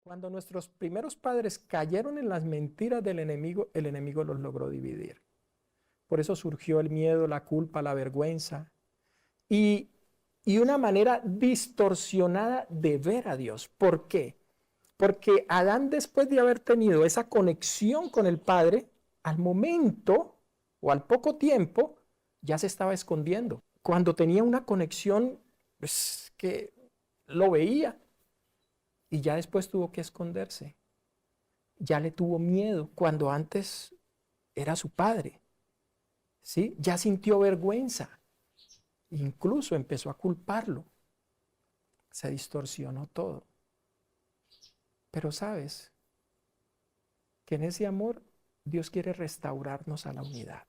Cuando nuestros primeros padres cayeron en las mentiras del enemigo, el enemigo los logró dividir. Por eso surgió el miedo, la culpa, la vergüenza y, y una manera distorsionada de ver a Dios. ¿Por qué? Porque Adán, después de haber tenido esa conexión con el Padre, al momento o al poco tiempo ya se estaba escondiendo. Cuando tenía una conexión, pues, que lo veía y ya después tuvo que esconderse. Ya le tuvo miedo cuando antes era su padre. ¿Sí? Ya sintió vergüenza. Incluso empezó a culparlo. Se distorsionó todo. Pero sabes que en ese amor Dios quiere restaurarnos a la unidad.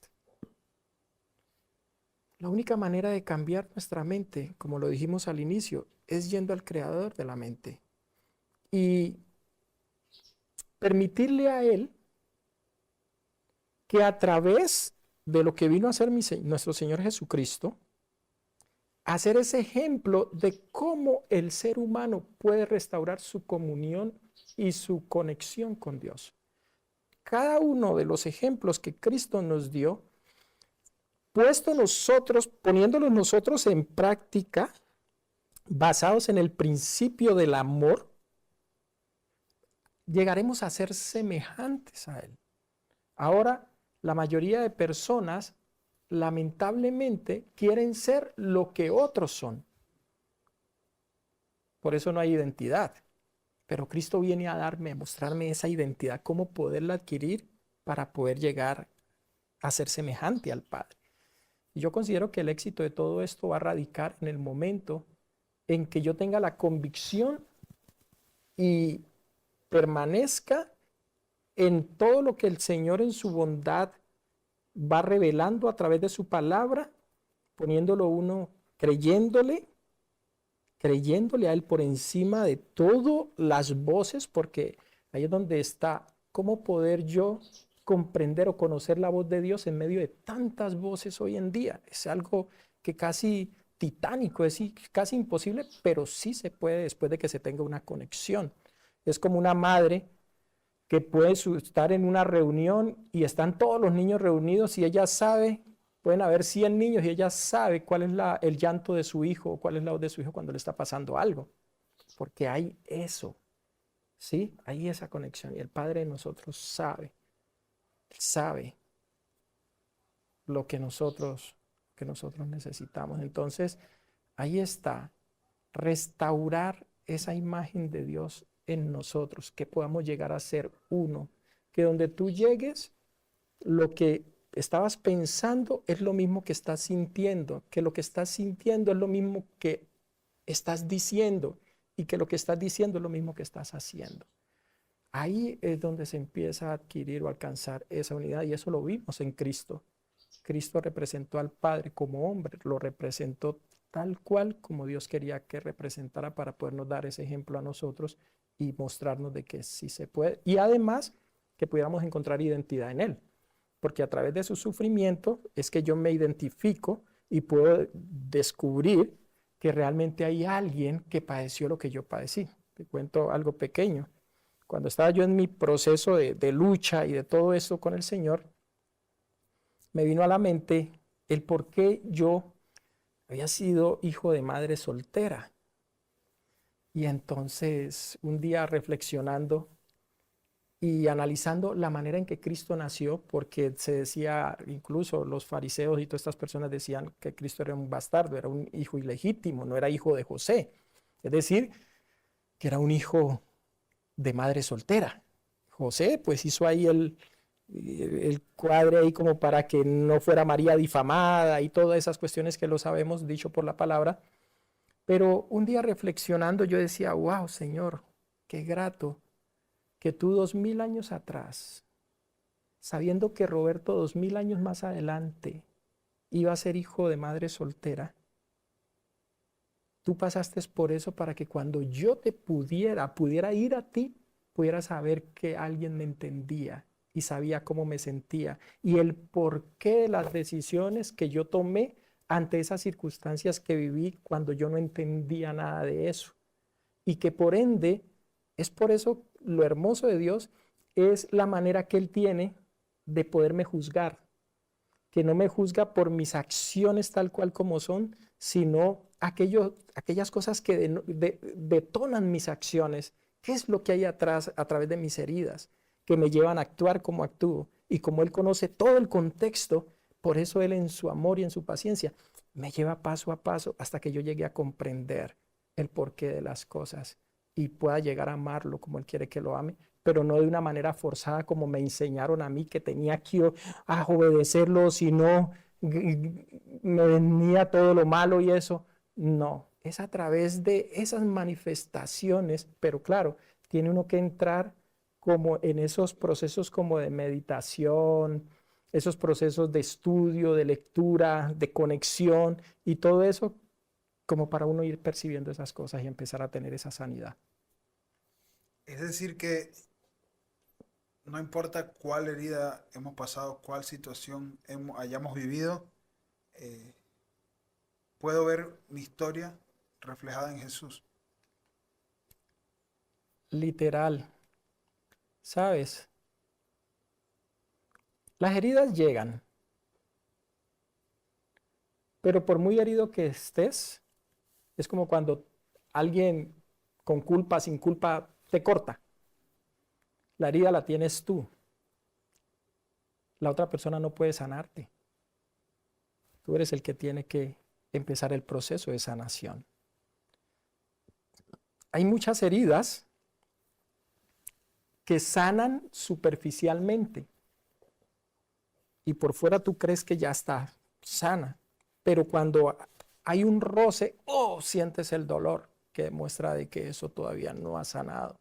La única manera de cambiar nuestra mente, como lo dijimos al inicio, es yendo al creador de la mente y permitirle a Él que a través de lo que vino a hacer nuestro Señor Jesucristo, hacer ese ejemplo de cómo el ser humano puede restaurar su comunión y su conexión con Dios. Cada uno de los ejemplos que Cristo nos dio, poniéndolos nosotros en práctica, basados en el principio del amor, llegaremos a ser semejantes a Él. Ahora, la mayoría de personas, lamentablemente, quieren ser lo que otros son. Por eso no hay identidad. Pero Cristo viene a darme, a mostrarme esa identidad, cómo poderla adquirir para poder llegar a ser semejante al Padre. Y yo considero que el éxito de todo esto va a radicar en el momento en que yo tenga la convicción y permanezca en todo lo que el Señor en su bondad va revelando a través de su palabra, poniéndolo uno, creyéndole a Él por encima de todas las voces, porque ahí es donde está cómo poder yo comprender o conocer la voz de Dios en medio de tantas voces hoy en día. Es algo que casi titánico, es casi imposible, pero sí se puede después de que se tenga una conexión. Es como una madre que puede estar en una reunión y están todos los niños reunidos y ella sabe, pueden haber 100 niños y ella sabe cuál es el llanto de su hijo o cuál es la voz de su hijo cuando le está pasando algo, porque hay eso, ¿sí? Hay esa conexión y el Padre de nosotros sabe lo que nosotros necesitamos. Entonces, ahí está, restaurar esa imagen de Dios en nosotros, que podamos llegar a ser uno, que donde tú llegues, lo que estabas pensando es lo mismo que estás sintiendo, que lo que estás sintiendo es lo mismo que estás diciendo y que lo que estás diciendo es lo mismo que estás haciendo. Ahí es donde se empieza a adquirir o alcanzar esa unidad y eso lo vimos en Cristo. Cristo representó al Padre como hombre, lo representó tal cual como Dios quería que representara para podernos dar ese ejemplo a nosotros y mostrarnos de que sí se puede. Y además que pudiéramos encontrar identidad en Él, porque a través de su sufrimiento es que yo me identifico y puedo descubrir que realmente hay alguien que padeció lo que yo padecí. Te cuento algo pequeño. Cuando estaba yo en mi proceso de lucha y de todo eso con el Señor, me vino a la mente el por qué yo había sido hijo de madre soltera. Y entonces, un día reflexionando y analizando la manera en que Cristo nació, porque se decía, incluso los fariseos y todas estas personas decían que Cristo era un bastardo, era un hijo ilegítimo, no era hijo de José. Es decir, que era un hijo de madre soltera. José pues hizo ahí el cuadre ahí como para que no fuera María difamada y todas esas cuestiones que lo sabemos dicho por la palabra. Pero un día reflexionando yo decía, wow, Señor, qué grato que tú 2000 años atrás, sabiendo que Roberto 2000 años más adelante iba a ser hijo de madre soltera, tú pasaste por eso para que cuando yo te pudiera ir a ti, pudiera saber que alguien me entendía y sabía cómo me sentía y el porqué de las decisiones que yo tomé ante esas circunstancias que viví cuando yo no entendía nada de eso. Y que por ende Es por eso lo hermoso de Dios es la manera que Él tiene de poderme juzgar, que no me juzga por mis acciones tal cual como son, sino aquellas cosas que detonan mis acciones. ¿Qué es lo que hay atrás a través de mis heridas que me llevan a actuar como actúo? Y como Él conoce todo el contexto, por eso Él en su amor y en su paciencia me lleva paso a paso hasta que yo llegue a comprender el porqué de las cosas y pueda llegar a amarlo como Él quiere que lo ame, pero no de una manera forzada como me enseñaron a mí que tenía que obedecerlo, si no me venía todo lo malo y eso. No, es a través de esas manifestaciones, pero claro, tiene uno que entrar como en esos procesos como de meditación, esos procesos de estudio, de lectura, de conexión y todo eso como para uno ir percibiendo esas cosas y empezar a tener esa sanidad. Es decir, que no importa cuál herida hemos pasado, cuál situación hayamos vivido, eh, puedo ver mi historia reflejada en Jesús. Literal, ¿sabes? Las heridas llegan, pero por muy herido que estés, es como cuando alguien con culpa, sin culpa, te corta. La herida la tienes tú. La otra persona no puede sanarte. Tú eres el que tiene que empezar el proceso de sanación. Hay muchas heridas que sanan superficialmente y por fuera tú crees que ya está sana, pero cuando hay un roce, oh, sientes el dolor que demuestra de que eso todavía no ha sanado.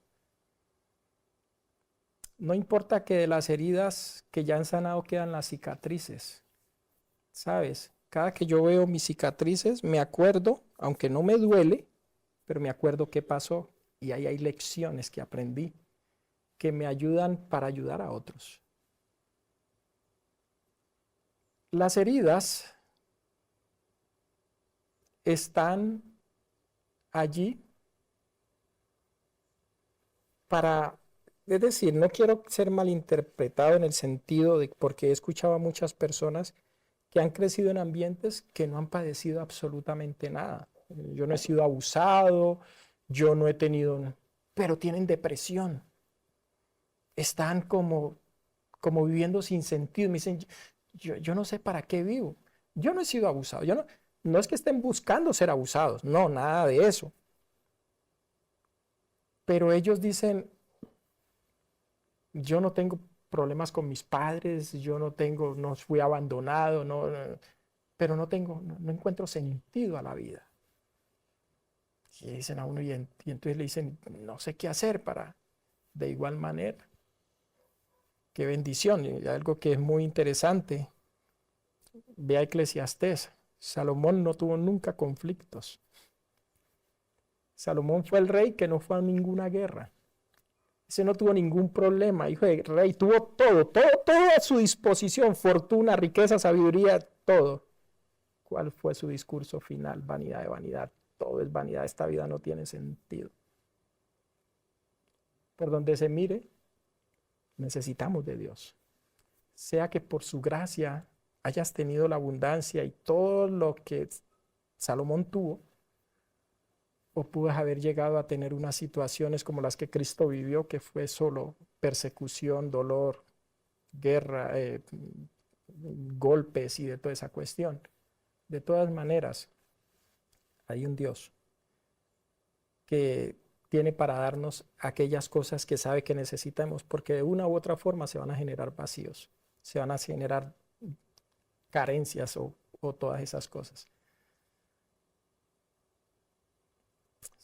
No importa que de las heridas que ya han sanado quedan las cicatrices, ¿sabes? Cada que yo veo mis cicatrices, me acuerdo, aunque no me duele, pero me acuerdo qué pasó y ahí hay lecciones que aprendí que me ayudan para ayudar a otros. Las heridas están allí para, es decir, no quiero ser malinterpretado en el sentido de, porque he escuchado a muchas personas que han crecido en ambientes que no han padecido absolutamente nada. Yo no he sido abusado, yo no he tenido, pero tienen depresión, están como viviendo sin sentido. Me dicen, yo no sé para qué vivo. Yo no he sido abusado, yo no, no es que estén buscando ser abusados, no, nada de eso. Pero ellos dicen, yo no tengo problemas con mis padres, yo no tengo, no fui abandonado, pero no tengo, no encuentro sentido a la vida. Y dicen a uno, y entonces le dicen, no sé qué hacer para, de igual manera. Qué bendición, y algo que es muy interesante. Ve a Eclesiastés. Salomón no tuvo nunca conflictos. Salomón fue el rey que no fue a ninguna guerra. Ese no tuvo ningún problema, hijo de rey, tuvo todo a su disposición, fortuna, riqueza, sabiduría, todo. ¿Cuál fue su discurso final? Vanidad de vanidad, todo es vanidad, esta vida no tiene sentido. Por donde se mire, necesitamos de Dios. Sea que por su gracia hayas tenido la abundancia y todo lo que Salomón tuvo, o puedes haber llegado a tener unas situaciones como las que Cristo vivió, que fue solo persecución, dolor, guerra, golpes y de toda esa cuestión. De todas maneras, hay un Dios que tiene para darnos aquellas cosas que sabe que necesitamos, porque de una u otra forma se van a generar vacíos, se van a generar carencias o todas esas cosas.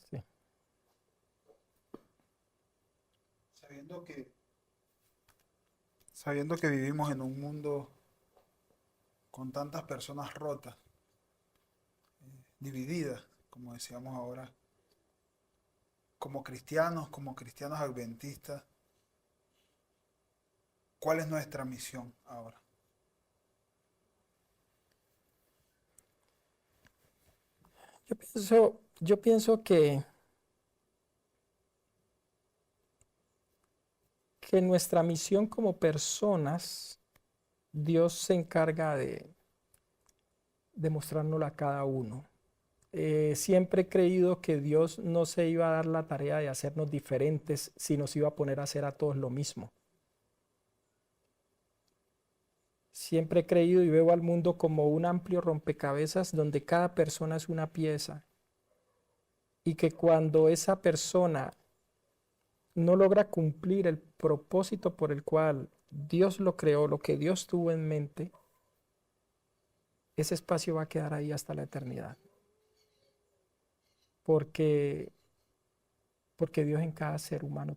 Sí. Sabiendo que, sabiendo que vivimos en un mundo con tantas personas rotas, divididas, como decíamos ahora, como cristianos adventistas, ¿cuál es nuestra misión ahora? Yo pienso que que nuestra misión como personas, Dios se encarga de mostrárnosla a cada uno. Siempre he creído que Dios no se iba a dar la tarea de hacernos diferentes, sino se iba a poner a hacer a todos lo mismo. Siempre he creído y veo al mundo como un amplio rompecabezas donde cada persona es una pieza y que cuando esa persona no logra cumplir el propósito por el cual Dios lo creó, lo que Dios tuvo en mente, ese espacio va a quedar ahí hasta la eternidad. Porque, porque Dios en cada ser humano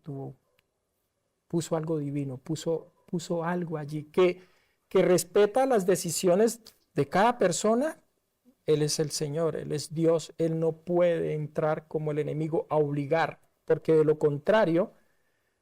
puso algo divino, puso algo allí que respeta las decisiones de cada persona. Él es el Señor, Él es Dios, Él no puede entrar como el enemigo a obligar, porque de lo contrario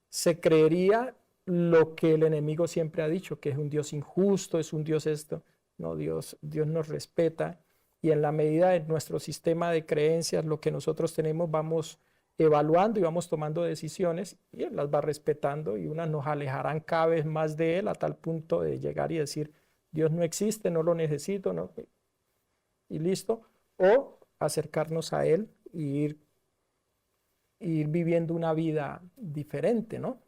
se creería lo que el enemigo siempre ha dicho, que es un Dios injusto, es un Dios esto. No, Dios nos respeta y en la medida de nuestro sistema de creencias, lo que nosotros tenemos, vamos evaluando y vamos tomando decisiones y Él las va respetando y unas nos alejarán cada vez más de Él a tal punto de llegar y decir, Dios no existe, no lo necesito, ¿no? Y listo. O acercarnos a Él y ir viviendo una vida diferente, ¿no?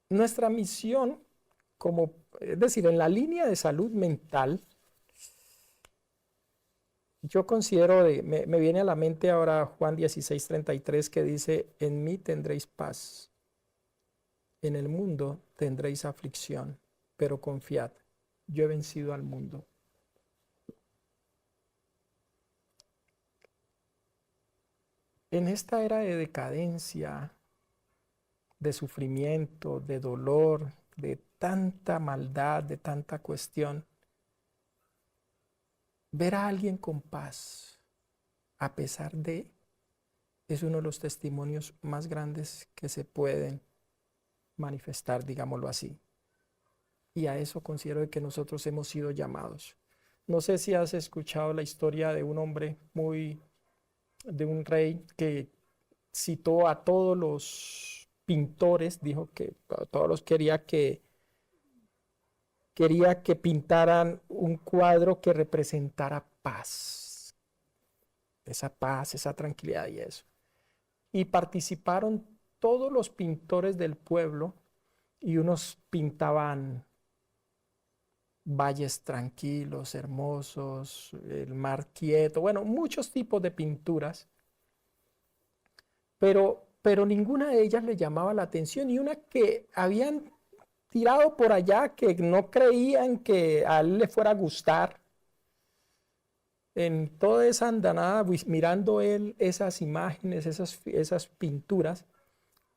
Nuestra misión, es decir, en la línea de salud mental, yo considero, me viene a la mente ahora Juan 16:33 que dice, en mí tendréis paz, en el mundo tendréis aflicción, pero confiad, yo he vencido al mundo. En esta era de decadencia, de sufrimiento, de dolor, de tanta maldad, de tanta cuestión, ver a alguien con paz, a pesar de, es uno de los testimonios más grandes que se pueden manifestar, digámoslo así. Y a eso considero que nosotros hemos sido llamados. No sé si has escuchado la historia de un hombre de un rey que citó a todos los pintores, dijo que a todos los quería que pintaran un cuadro que representara paz, esa tranquilidad y eso. Y participaron todos los pintores del pueblo y unos pintaban valles tranquilos, hermosos, el mar quieto, bueno, muchos tipos de pinturas, pero ninguna de ellas le llamaba la atención y una que habían tirado por allá que no creían que a él le fuera a gustar. En toda esa andanada, mirando él esas imágenes, esas pinturas,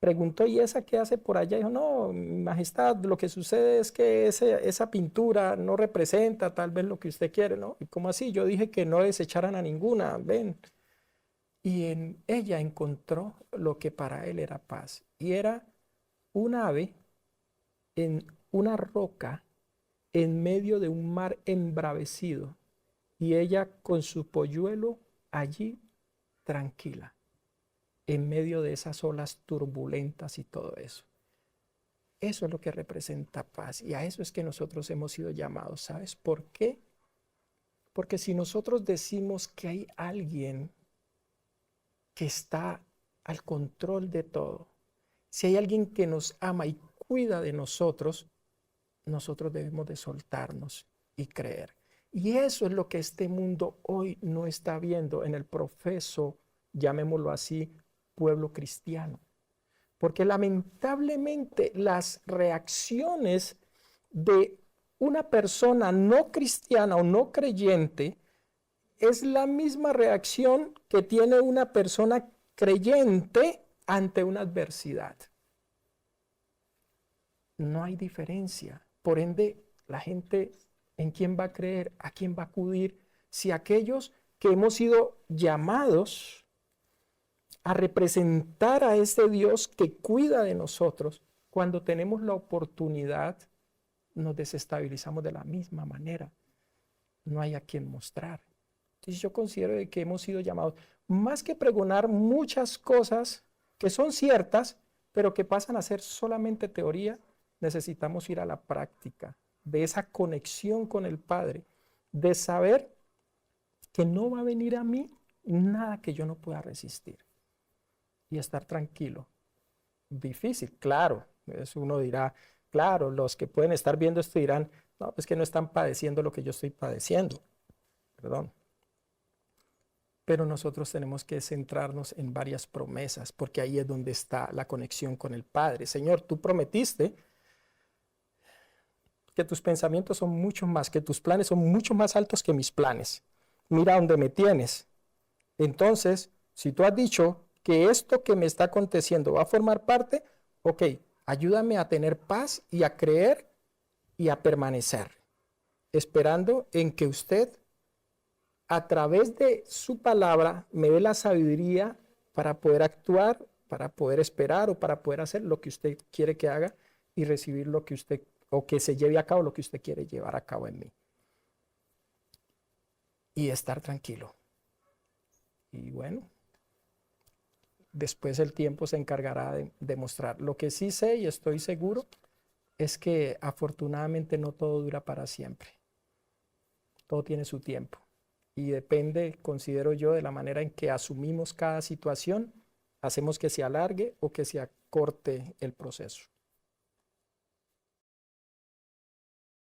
preguntó, ¿y esa qué hace por allá? Dijo, no, majestad, lo que sucede es que esa pintura no representa tal vez lo que usted quiere, ¿no? ¿Y cómo así? Yo dije que no desecharan a ninguna, ven. Y en ella encontró lo que para él era paz. Y era un ave en una roca en medio de un mar embravecido. Y ella con su polluelo allí tranquila, en medio de esas olas turbulentas y todo eso. Eso es lo que representa paz y a eso es que nosotros hemos sido llamados. ¿Sabes por qué? Porque si nosotros decimos que hay alguien que está al control de todo, si hay alguien que nos ama y cuida de nosotros, nosotros debemos de soltarnos y creer. Y eso es lo que este mundo hoy no está viendo en el profeso, llamémoslo así, pueblo cristiano. Porque lamentablemente las reacciones de una persona no cristiana o no creyente es la misma reacción que tiene una persona creyente ante una adversidad. No hay diferencia. Por ende, la gente, ¿en quién va a creer? ¿A quién va a acudir? Si aquellos que hemos sido llamados a representar a ese Dios que cuida de nosotros, cuando tenemos la oportunidad, nos desestabilizamos de la misma manera. No hay a quien mostrar. Entonces yo considero que hemos sido llamados, más que pregonar muchas cosas que son ciertas, pero que pasan a ser solamente teoría, necesitamos ir a la práctica de esa conexión con el Padre, de saber que no va a venir a mí nada que yo no pueda resistir y estar tranquilo. Difícil, claro, eso uno dirá, claro, los que pueden estar viendo esto dirán, no, pues que no están padeciendo lo que yo estoy padeciendo, perdón. Pero nosotros tenemos que centrarnos en varias promesas, porque ahí es donde está la conexión con el Padre. Señor, tú prometiste que tus pensamientos son mucho más, que tus planes son mucho más altos que mis planes. Mira dónde me tienes. Entonces, si tú has dicho que esto que me está aconteciendo va a formar parte, ok, ayúdame a tener paz y a creer y a permanecer, esperando en que usted, a través de su palabra, me dé la sabiduría para poder actuar, para poder esperar o para poder hacer lo que usted quiere que haga y recibir lo que usted, o que se lleve a cabo lo que usted quiere llevar a cabo en mí. Y estar tranquilo. Y bueno, después el tiempo se encargará de demostrar. Lo que sí sé y estoy seguro es que afortunadamente no todo dura para siempre. Todo tiene su tiempo. Y depende, considero yo, de la manera en que asumimos cada situación, hacemos que se alargue o que se acorte el proceso.